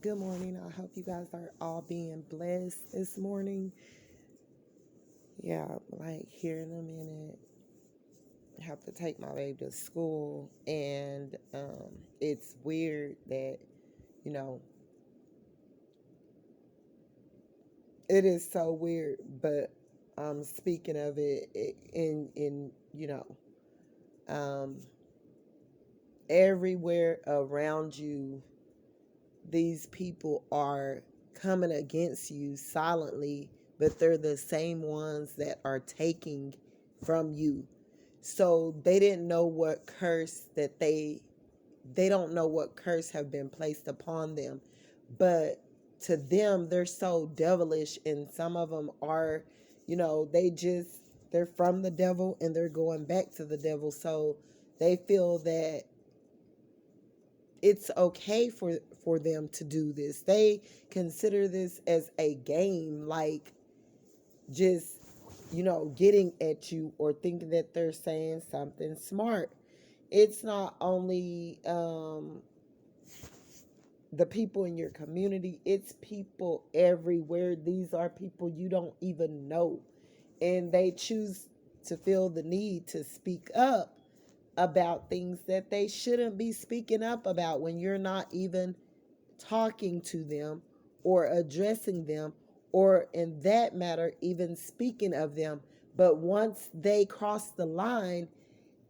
Good morning. I hope you guys are all being blessed this morning. Yeah, like here in a minute, I have to take my baby to school, and it's weird that you know it is so weird. But speaking of in um, everywhere around you, these people are coming against you silently, but they're the same ones that are taking from you. So they didn't know what curse that they don't know what curse have been placed upon them. But to them, they're so devilish, and some of them are, they're from the devil and they're going back to the devil. So they feel that it's okay for them to do this. They consider this as a game, like just getting at you or thinking that they're saying something smart. It's not only the people in your community, it's people everywhere. These are people you don't even know, and they choose to feel the need to speak up about things that they shouldn't be speaking up about when you're not even talking to them or addressing them, or in that matter, even speaking of them. But once they cross the line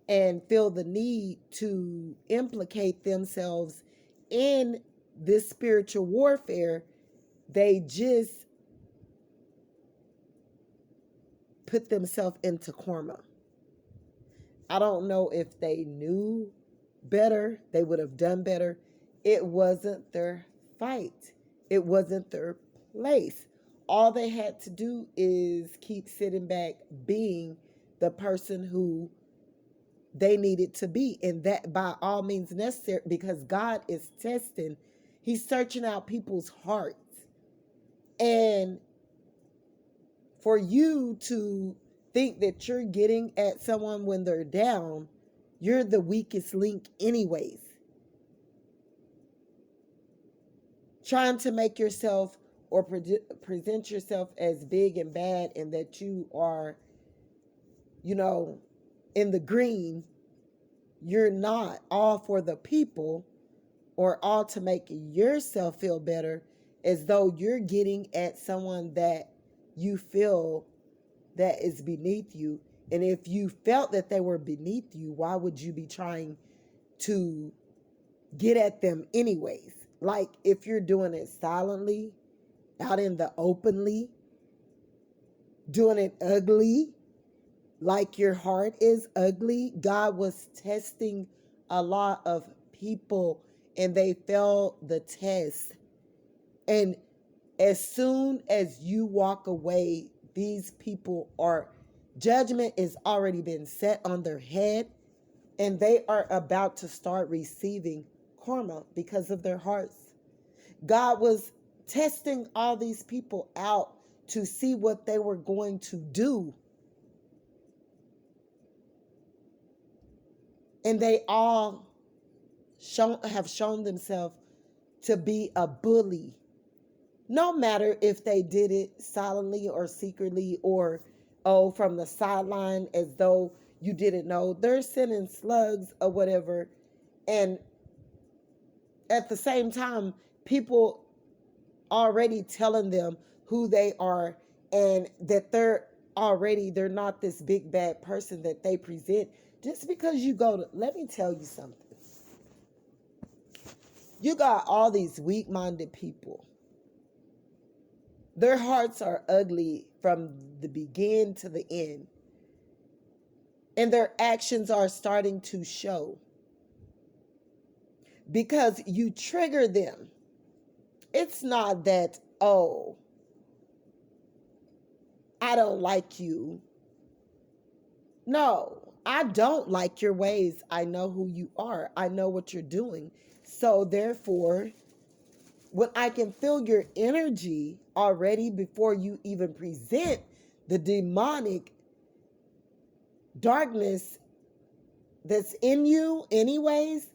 and feel the need to implicate themselves in this spiritual warfare, they just put themselves into karma. I don't know if they knew better, they would have done better. It wasn't their fight, it wasn't their place. All they had to do is keep sitting back, being the person who they needed to be. And that by all means necessary, because God is testing, He's searching out people's hearts. And for you to think that you're getting at someone when they're down, you're the weakest link, anyways. Trying to make yourself or present yourself as big and bad and that you are, in the green, you're not all for the people or all to make yourself feel better, as though you're getting at someone that you feel that is beneath you. And if you felt that they were beneath you, why would you be trying to get at them anyways? Like, if you're doing it silently, out in the openly, doing it ugly, like your heart is ugly. God was testing a lot of people and they failed the test. And as soon as you walk away, these people are, judgment has already been set on their head, and they are about to start receiving karma because of their hearts. God was testing all these people out to see what they were going to do. And they all have shown themselves to be a bully. No matter if they did it silently or secretly or, from the sideline as though you didn't know. They're sending slugs or whatever. And at the same time, people already telling them who they are and that they're not this big bad person that they present. Just because you let me tell you something. You got all these weak-minded people. Their hearts are ugly from the beginning to the end. And their actions are starting to show. Because you trigger them. It's not that, I don't like you. No, I don't like your ways. I know who you are. I know what you're doing. So therefore, when I can feel your energy already before you even present the demonic darkness that's in you anyways,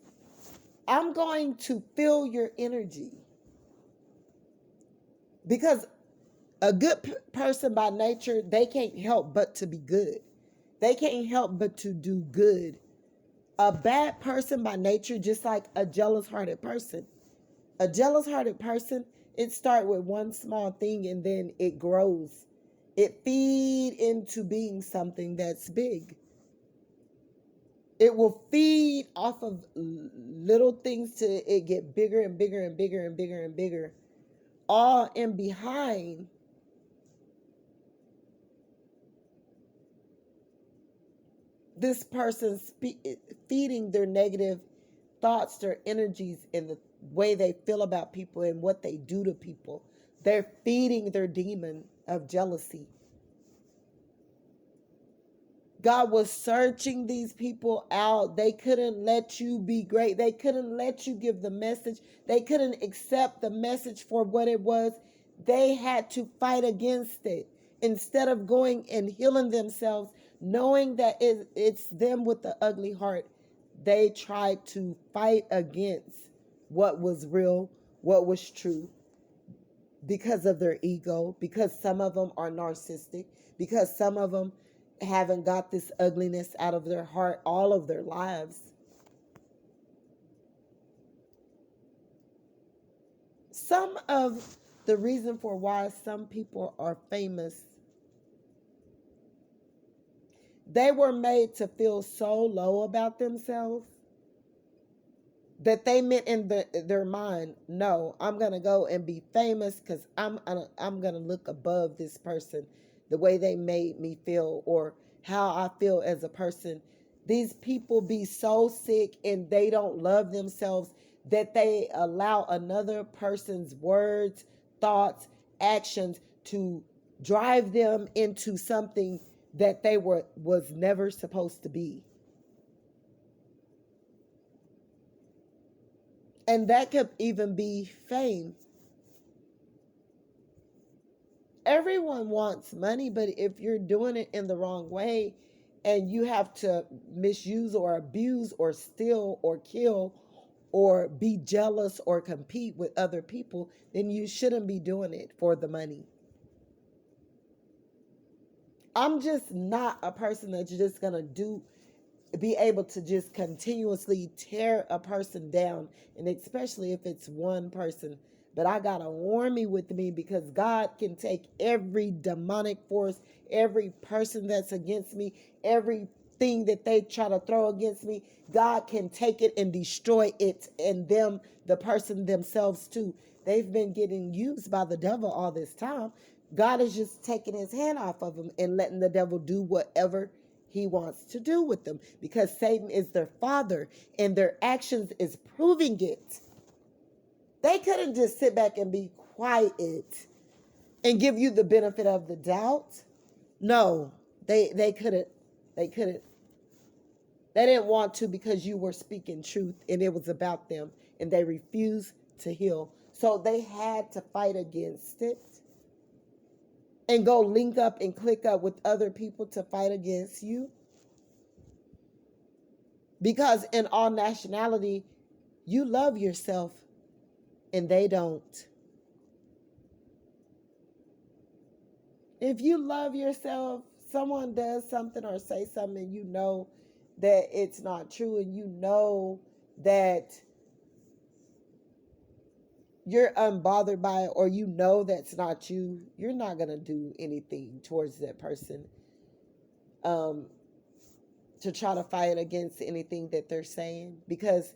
I'm going to feel your energy. Because a good person by nature, they can't help but to be good. They can't help but to do good. A bad person by nature, just like a jealous hearted person. A jealous hearted person, it starts with one small thing and then it grows. It feed into being something that's big. It will feed off of little things to it get bigger and bigger and bigger and bigger and bigger. All in behind this person feeding their negative thoughts, their energies, and the way they feel about people and what they do to people. They're feeding their demon of jealousy. God was searching these people out. They couldn't let you be great. They couldn't let you give the message. They couldn't accept the message for what it was. They had to fight against it. Instead of going and healing themselves, knowing that it's them with the ugly heart, they tried to fight against what was real, what was true, because of their ego, because some of them are narcissistic, because some of them haven't got this ugliness out of their heart all of their lives. Some of the reason for why some people are famous, they were made to feel so low about themselves that they meant in their mind, no, I'm gonna go and be famous because I'm gonna look above this person, the way they made me feel or how I feel as a person. These people be so sick and they don't love themselves that they allow another person's words, thoughts, actions to drive them into something that they was never supposed to be. And that could even be fame. Everyone wants money, but if you're doing it in the wrong way and you have to misuse or abuse or steal or kill or be jealous or compete with other people, then you shouldn't be doing it for the money. I'm just not a person that's just going to be able to just continuously tear a person down, and especially if it's one person. But I got an army with me because God can take every demonic force, every person that's against me, everything that they try to throw against me. God can take it and destroy it, and them, the person themselves too. They've been getting used by the devil all this time. God is just taking his hand off of them and letting the devil do whatever he wants to do with them, because Satan is their father and their actions is proving it. They couldn't just sit back and be quiet and give you the benefit of the doubt. No, they couldn't. They couldn't. They didn't want to, because you were speaking truth and it was about them, and they refused to heal. So they had to fight against it and go link up and click up with other people to fight against you. Because in all nationality, you love yourself and they don't. If you love yourself, someone does something or say something and you know that it's not true, and you know that you're unbothered by it, or you know that's not you, you're not going to do anything towards that person to try to fight against anything that they're saying, because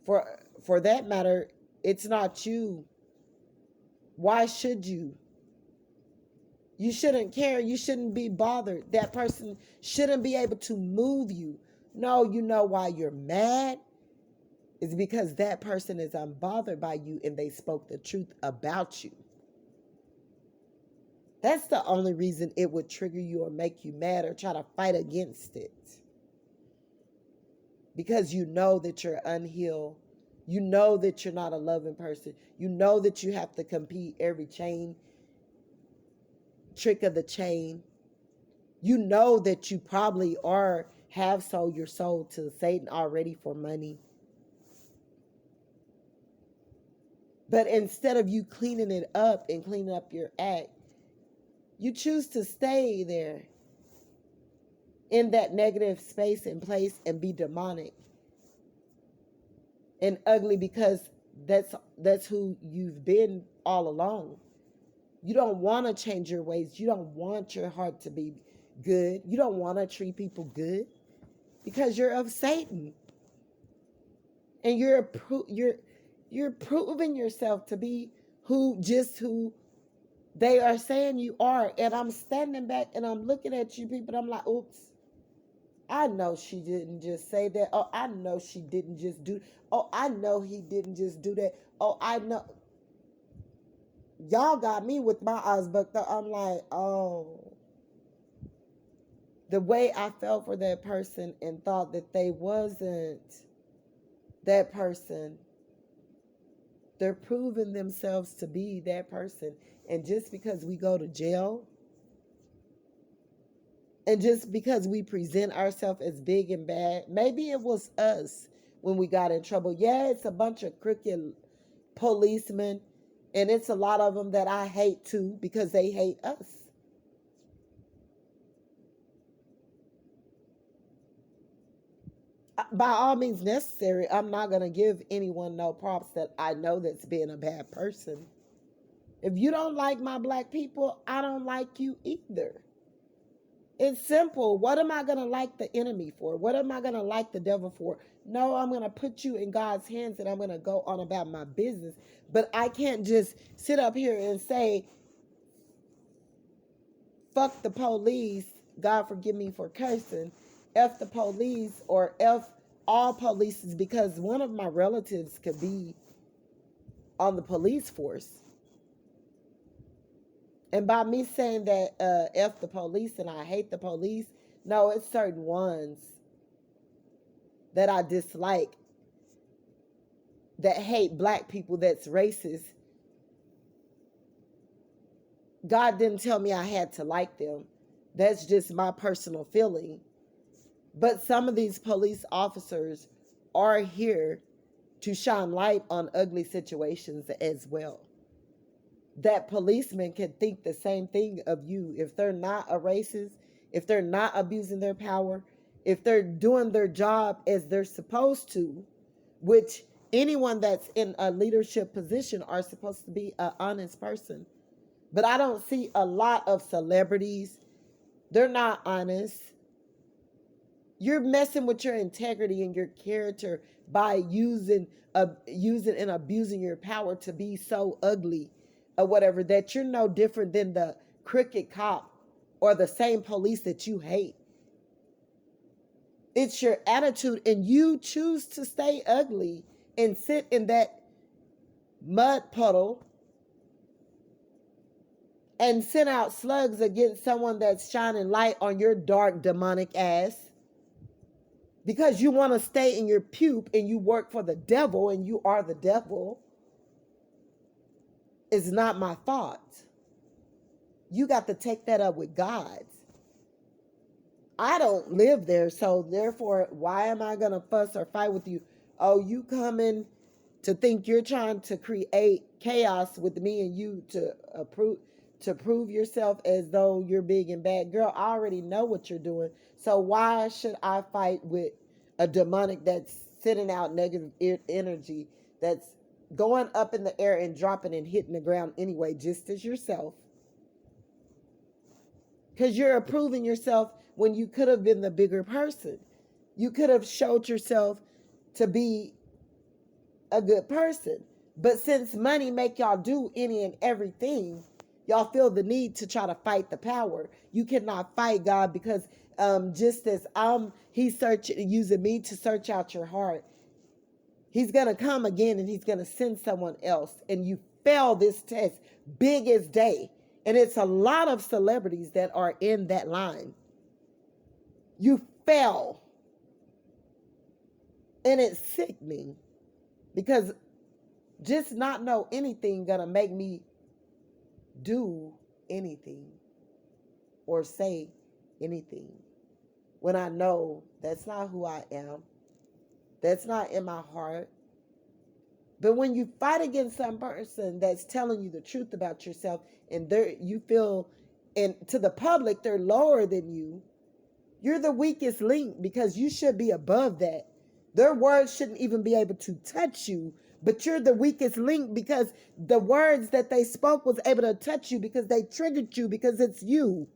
for that matter, it's not you. Why should you? You shouldn't care. You shouldn't be bothered. That person shouldn't be able to move you. No, you know why you're mad? It's because that person is unbothered by you and they spoke the truth about you. That's the only reason it would trigger you or make you mad or try to fight against it. Because you know that you're unhealed. You know that you're not a loving person. You know that you have to compete every trick of the chain. You know that you probably have sold your soul to Satan already for money. But instead of you cleaning it up and cleaning up your act, you choose to stay there in that negative space and place and be demonic and ugly, because that's who you've been all along. You don't want to change your ways. You don't want your heart to be good. You don't want to treat people good because you're of Satan. And you're proving yourself to be who they are saying you are. And I'm standing back and I'm looking at you people. I'm like, oops, I know she didn't just say that. Oh, I know she didn't just do. Oh, I know he didn't just do that. Oh, I know. Y'all got me with my eyes bucked up. I'm like, oh, the way I felt for that person and thought that they wasn't that person, they're proving themselves to be that person. And just because we go to jail, and just because we present ourselves as big and bad, maybe it was us when we got in trouble. Yeah, it's a bunch of crooked policemen, and it's a lot of them that I hate too because they hate us. By all means necessary, I'm not going to give anyone no props that I know that's being a bad person. If you don't like my black people, I don't like you either. It's simple. What am I going to like the enemy for? What am I going to like the devil for? No, I'm going to put you in God's hands and I'm going to go on about my business. But I can't just sit up here and say, fuck the police. God forgive me for cursing. F the police or F all polices, because one of my relatives could be on the police force. And by me saying that F the police and I hate the police, no, it's certain ones that I dislike that hate black people, that's racist. God didn't tell me I had to like them. That's just my personal feeling. But some of these police officers are here to shine light on ugly situations as well. That policemen can think the same thing of you. If they're not a racist, if they're not abusing their power, if they're doing their job as they're supposed to, which anyone that's in a leadership position are supposed to be an honest person. But I don't see a lot of celebrities. They're not honest. You're messing with your integrity and your character by using and abusing your power to be so ugly or whatever, that you're no different than the crooked cop or the same police that you hate. It's your attitude, and you choose to stay ugly and sit in that mud puddle and send out slugs against someone that's shining light on your dark demonic ass, because you want to stay in your pupe and you work for the devil and you are the devil, is not my fault. You got to take that up with God. I don't live there, so therefore, why am I going to fuss or fight with you? Oh, you coming to think you're trying to create chaos with me and you to prove yourself as though you're big and bad. Girl, I already know what you're doing. So why should I fight with a demonic that's sending out negative energy, that's going up in the air and dropping and hitting the ground anyway, just as yourself? Because you're approving yourself when you could have been the bigger person. You could have showed yourself to be a good person. But since money make y'all do any and everything, y'all feel the need to try to fight the power. You cannot fight God, because just as he's using me to search out your heart, he's going to come again and he's going to send someone else. And you fail this test big as day. And it's a lot of celebrities that are in that line. You fail. And it's sickening, because just not know anything gonna make me do anything or say anything when I know that's not who I am. That's not in my heart. But when you fight against some person that's telling you the truth about yourself, and you feel, and to the public they're lower than you, you're the weakest link because you should be above that. Their words shouldn't even be able to touch you, but you're the weakest link because the words that they spoke was able to touch you because they triggered you because it's you.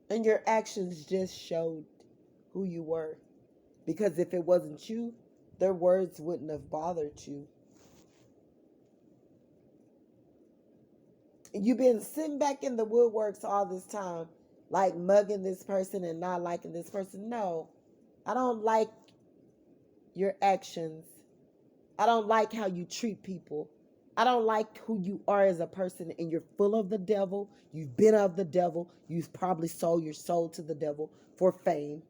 And your actions just showed who you were. Because if it wasn't you, their words wouldn't have bothered you. You've been sitting back in the woodworks all this time, like mugging this person and not liking this person. No, I don't like your actions. I don't like how you treat people. I don't like who you are as a person, and you're full of the devil. You've been of the devil. You've probably sold your soul to the devil for fame.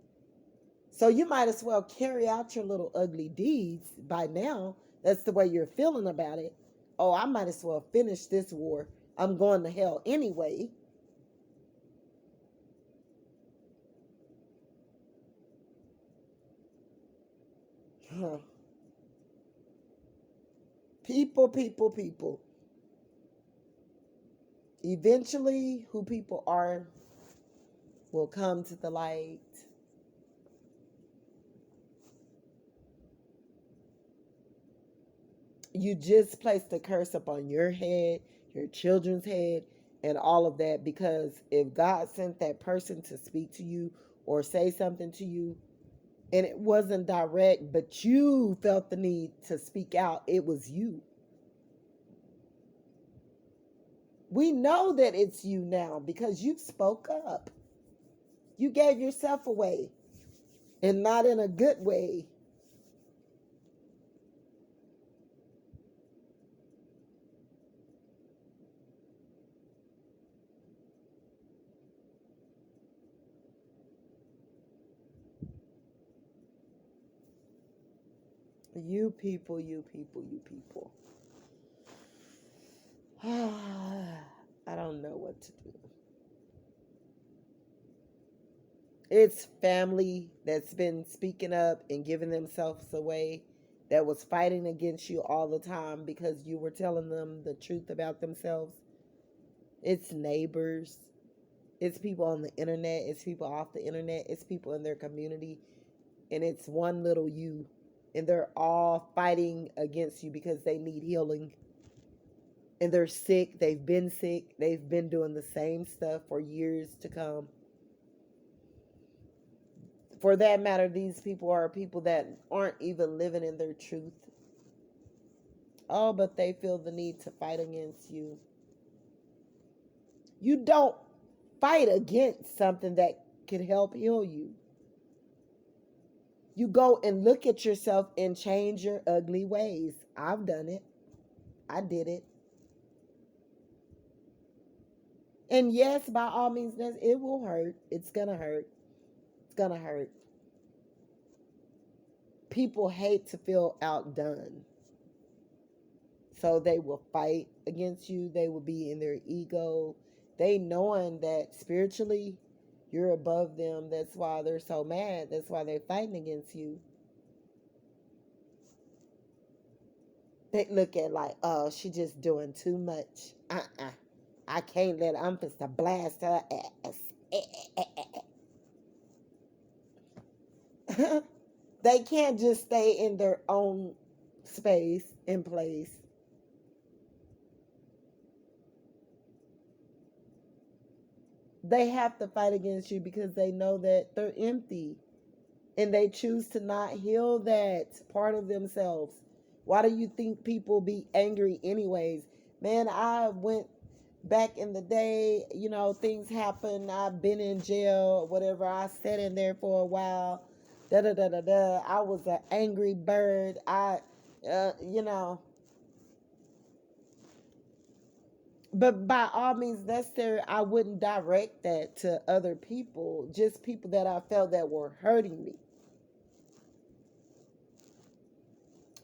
So you might as well carry out your little ugly deeds by now. That's the way you're feeling about it. Oh, I might as well finish this war. I'm going to hell anyway. Huh. People, people, people. Eventually, who people are will come to the light. You just placed a curse upon your head, your children's head, and all of that because if God sent that person to speak to you or say something to you, and it wasn't direct, but you felt the need to speak out, it was you. We know that it's you now because you spoke up. You gave yourself away and not in a good way. You people, you people, you people. I don't know what to do. It's family that's been speaking up and giving themselves away, that was fighting against you all the time because you were telling them the truth about themselves. It's neighbors. It's people on the internet. It's people off the internet. It's people in their community. And it's one little you. And they're all fighting against you because they need healing. And they're sick. They've been sick. They've been doing the same stuff for years to come. For that matter, these people are people that aren't even living in their truth. Oh, but they feel the need to fight against you. You don't fight against something that could help heal you. You go and look at yourself and change your ugly ways. I've done it. I did it. And yes, by all means, it will hurt. It's going to hurt. It's going to hurt. People hate to feel outdone. So they will fight against you. They will be in their ego. They knowing that spiritually you're above them. That's why they're so mad. That's why they're fighting against you. They look at like, oh, she just doing too much. I can't let her. I'm just to blast her ass. They can't just stay in their own space and place. They have to fight against you because they know that they're empty and they choose to not heal that part of themselves. Why do you think people be angry anyways? Man, I went back in the day, things happen. I've been in jail, whatever. I sat in there for a while. Da da da da da. I was an angry bird. uh, you know, but by all means necessary, I wouldn't direct that to other people, just people that I felt that were hurting me,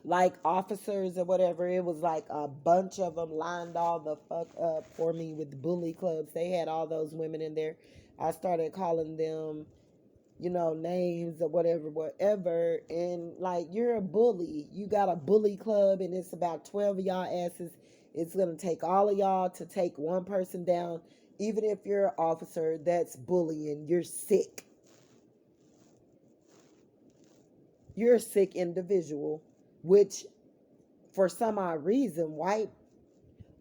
like officers or whatever. It was like a bunch of them lined all the fuck up for me with bully clubs. They had all those women in there. I started calling them names or whatever. And like, you're a bully. You got a bully club and it's about 12 of y'all asses. It's going to take all of y'all to take one person down. Even if you're an officer that's bullying, you're sick. You're a sick individual, which for some odd reason, white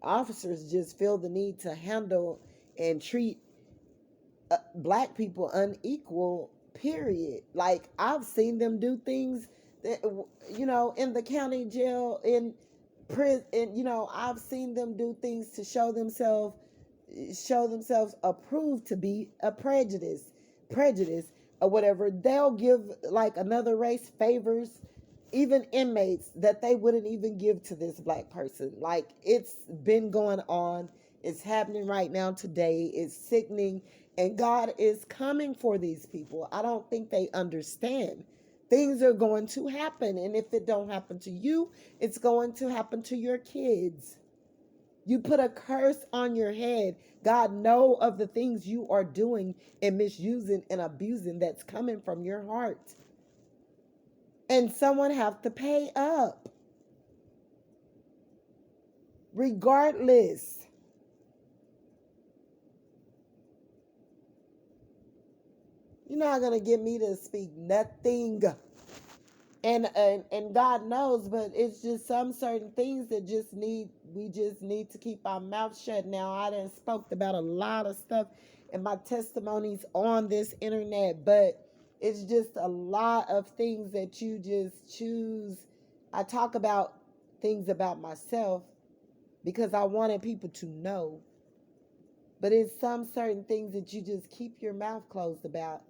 officers just feel the need to handle and treat black people unequal, period. Like, I've seen them do things that, in the county jail, in prison, and I've seen them do things to show themselves approved to be a prejudice or whatever. They'll give like another race favors, even inmates, that they wouldn't even give to this black person. Like, it's been going on. It's happening right now today. It's sickening. And God is coming for these people. I don't think they understand. Things are going to happen. And if it don't happen to you, it's going to happen to your kids. You put a curse on your head. God know of the things you are doing and misusing and abusing that's coming from your heart. And someone have to pay up. Regardless. You're not going to get me to speak nothing. And God knows, but it's just some certain things that we just need to keep our mouth shut. Now, I done spoke about a lot of stuff in my testimonies on this internet, but it's just a lot of things that you just choose. I talk about things about myself because I wanted people to know, but it's some certain things that you just keep your mouth closed about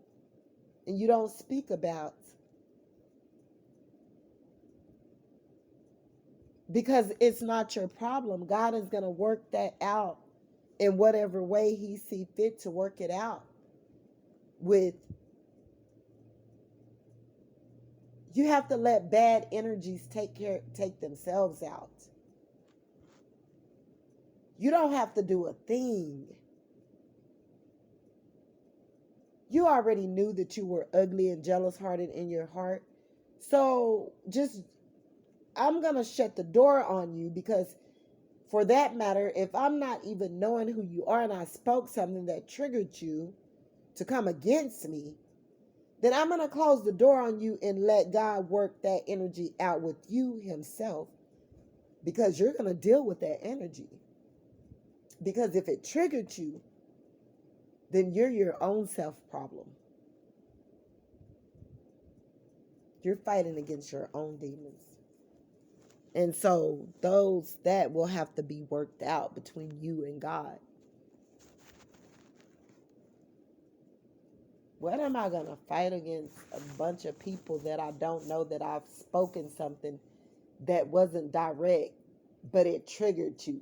and you don't speak about. Because it's not your problem. God is going to work that out in whatever way he see fit to work it out with. You have to let bad energies take themselves out. You don't have to do a thing. You already knew that you were ugly and jealous hearted in your heart. So I'm going to shut the door on you, because for that matter, if I'm not even knowing who you are and I spoke something that triggered you to come against me, then I'm going to close the door on you and let God work that energy out with you himself, because you're going to deal with that energy. Because if it triggered you, then you're your own self problem. You're fighting against your own demons. And so that will have to be worked out between you and God. What am I going to fight against a bunch of people that I don't know, that I've spoken something that wasn't direct, but it triggered you?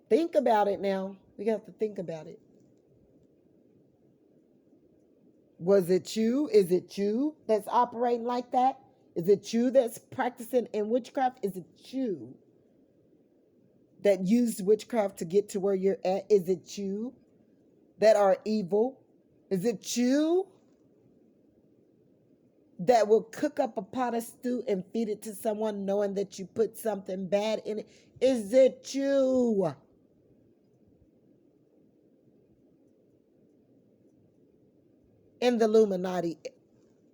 Think about it now. We have to think about it. Was it you? Is it you that's operating like that? Is it you that's practicing in witchcraft? Is it you that used witchcraft to get to where you're at? Is it you that are evil? Is it you that will cook up a pot of stew and feed it to someone knowing that you put something bad in it? Is it you? In the Illuminati,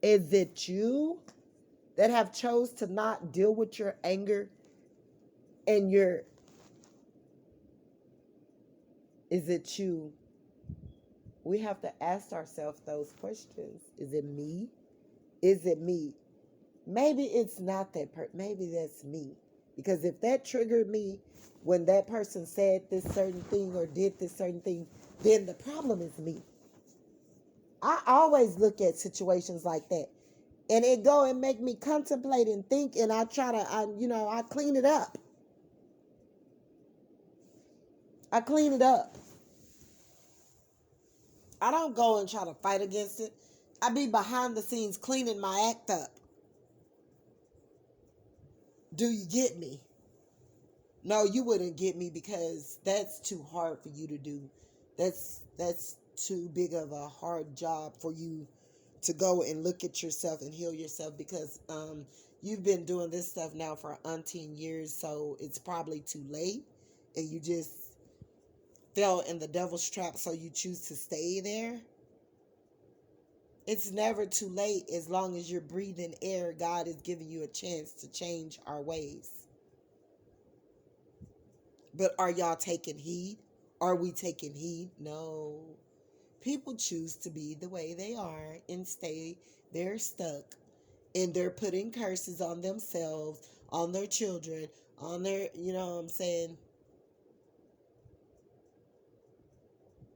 is it you that have chose to not deal with your anger and is it you? We have to ask ourselves those questions. Is it me? Is it me? Maybe it's not that maybe that's me. Because if that triggered me when that person said this certain thing or did this certain thing, then the problem is me. I always look at situations like that, and it go and make me contemplate and think, and I try to, I clean it up. I clean it up. I don't go and try to fight against it. I be behind the scenes cleaning my act up. Do you get me? No, you wouldn't get me, because that's too hard for you to do. That's too big of a hard job for you to go and look at yourself and heal yourself, because you've been doing this stuff now for umpteen years, so it's probably too late, and you just fell in the devil's trap, so you choose to stay there. It's never too late. As long as you're breathing air, God is giving you a chance to change our ways. But are y'all taking heed? Are we taking heed? No. People choose to be the way they are and stay there stuck. And they're putting curses on themselves, on their children, on their, you know what I'm saying?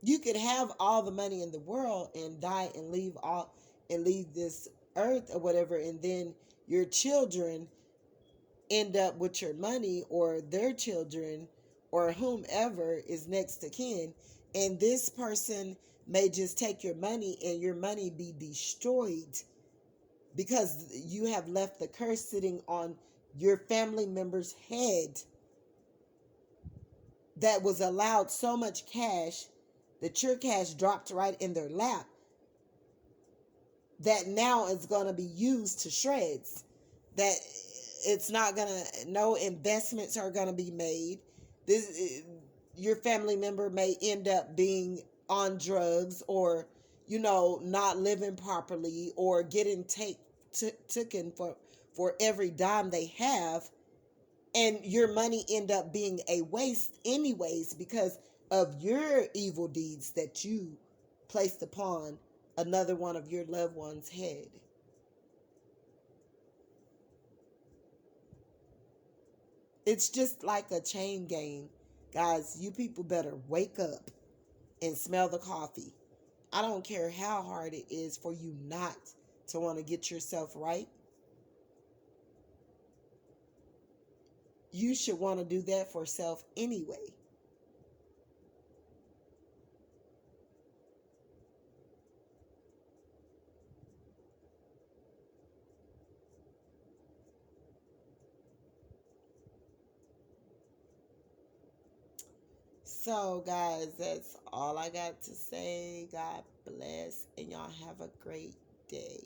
You could have all the money in the world and die and leave this earth or whatever, and then your children end up with your money, or their children, or whomever is next to kin, and this person may just take your money and your money be destroyed because you have left the curse sitting on your family member's head that was allowed so much cash that your cash dropped right in their lap, that now is going to be used to shreds, that it's not going to, no investments are going to be made. This, your family member may end up being on drugs, or not living properly, or getting taken for every dime they have, and your money end up being a waste anyways because of your evil deeds that you placed upon another one of your loved ones' head. It's just like a chain game. Guys, you people better wake up and smell the coffee. I don't care how hard it is for you not to want to get yourself right. You should want to do that for self anyway. So, guys, that's all I got to say. God bless, and y'all have a great day.